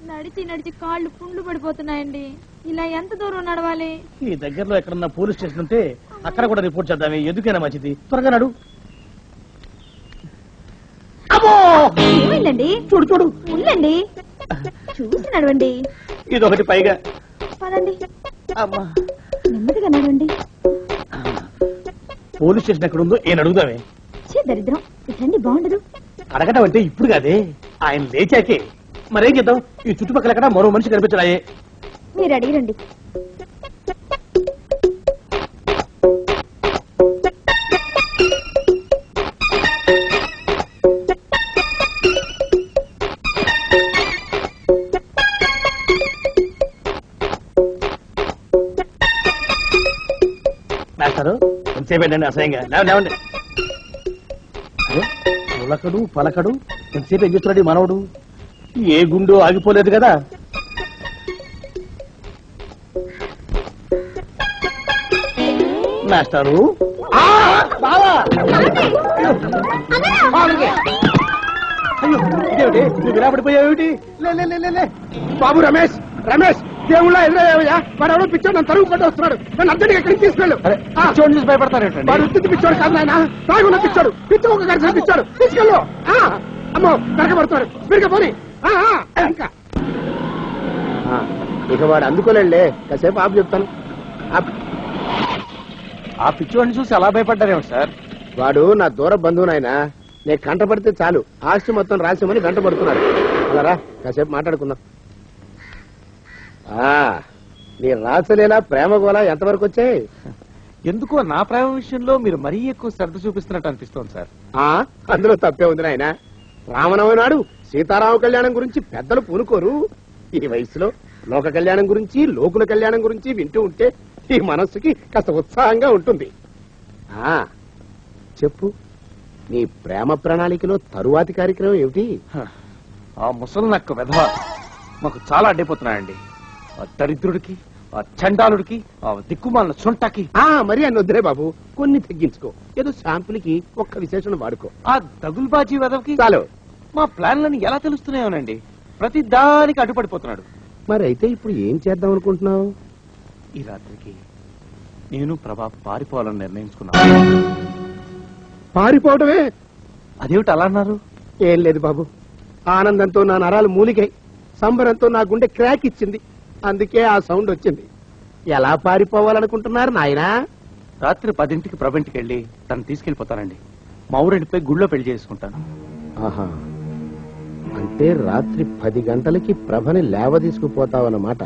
నడిచి నడిచి కాళ్ళు పుండ్లు పడిపోతున్నాయండి. ఇలా ఎంత దూరం నడవాలి? ఈ దగ్గరలో ఎక్కడన్నా పోలీస్ స్టేషన్ ఉంటే అక్కడ కూడా రిపోర్ట్ చేద్దామే, ఎందుకైనా మంచిది. త్వరగా నడు. ఏమైందండి? చూడు చూడు. ఉండండి, చూసి నడవండి. ఇదొకటి పైగా. పదండి, నెమ్మదిగా నడవండి. పోలీస్ స్టేషన్ ఎక్కడ ఉందో ఏం అడుగుదామే. దరిద్రం, ఇటండి బాగుండదు. అడగటం అంటే ఇప్పుడు కాదే, ఆయన లేచాకే. మరేం చేద్దాం, ఈ చుట్టుపక్కల ఎక్కడ మరో మనిషి కనిపించడాయే. మీరు అడిగిరండి. మాస్టారు ఎంతసేపేంటండి అసహ్యంగా? లేవండి. పులకడు పలకడు, ఎంతసేపు ఏం చేస్తున్నాడు ఈ మనవడు? ఏ గుండు ఆగిపోలేదు కదా. మాస్టారు అయ్యో ఇదేమిటి, నువ్వు విరాపడిపోయావేమిటి? బాబు రమేష్, రమేష్ దేవుళ్ళ ఎదురయ్యా, వాడు ఎవడో పిచ్చోడు నన్ను తరుగు కొట్టి వస్తున్నాడు. నన్ను అర్జెంట్గా ఎక్కడికి తీసుకెళ్ళు. పిచ్చోడిని చూసి భయపడతారేంటండి? వాడు ఉత్తి పిచ్చోడు కాదు నాయన, తాగున్న పిచ్చోడు. పిచ్చి ఒక కలిసి పిచ్చాడు, తీసుకెళ్ళు. అమ్మో నరకబడుతున్నాడు, మీరు పోనీ. ఇంకా ఇక వాడు అందుకోలేడులే, కాసేపు ఆపు చెప్తాను. ఆ పిచ్చోడిని చూసి అలా భయపడ్డారేమో సార్? వాడు నా దూర బంధువు నాయన, నేను కంటపడితే చాలు ఆస్తి మొత్తం రాసేమని వెంట పడుతున్నాడు. అలారా కాసేపు మాట్లాడుకుందాం. నీ రాసలేలా ప్రేమ గోళ ఎంతవరకు వచ్చాయి? ఎందుకో నా ప్రేమ విషయంలో మీరు మరీ ఎక్కువ శ్రద్ధ చూపిస్తున్నట్టు అనిపిస్తోంది సార్. అందులో తప్పే ఉంది నాయన. రామనవమి నాడు సీతారామ కళ్యాణం గురించి పెద్దలు పూనుకోరు. ఈ వయసులో లోక కళ్యాణం గురించి, లోకుల కళ్యాణం గురించి వింటూ ఉంటే ఈ మనస్సుకి కాస్త ఉత్సాహంగా ఉంటుంది. చెప్పు, నీ ప్రేమ ప్రణాళికలో తరువాతి కార్యక్రమం ఏమిటి? ఆ ముసలి నక్క వెధవ మాకు చాలా అడ్డైపోతున్నాయండి. ఆ దరిద్రుడికి, ఆ చండాలుడికి, ఆ దిక్కుమాలిన సొంటకి. మరి అని వద్దురే బాబు, కొన్ని తగ్గించుకో. ఏదో శాంపుల్కి ఒక్క విశేషణ వాడుకో. ఆ దగుల్బాజీ వెధవకి చాలు. మా ప్లాన్లని ఎలా తెలుస్తున్నాయోనండి, ప్రతి దానికి అడ్డుపడిపోతున్నాడు. మరి అయితే ఇప్పుడు ఏం చేద్దాం అనుకుంటున్నావు? ఈ రాత్రికి నేను ప్రభా పారిపోవాలని నిర్ణయించుకున్నాను. పారిపోవటమే? అదేమిటి అలా అన్నారు? ఏం లేదు బాబు, ఆనందంతో నా నరాలు మూలిగాయి, సంబరంతో నా గుండె క్రాక్ ఇచ్చింది, అందుకే ఆ సౌండ్ వచ్చింది. ఎలా పారిపోవాలనుకుంటున్నారు నాయనా? రాత్రి 10ంటికి ప్రభంటికి వెళ్ళి తను తీసుకెళ్లిపోతానండి. మా ఊరెంటిపై గుళ్ళో పెళ్లి చేసుకుంటాను. అంటే రాత్రి 10 గంటలకి ప్రభని లేవ తీసుకుపోతావన్నమాట.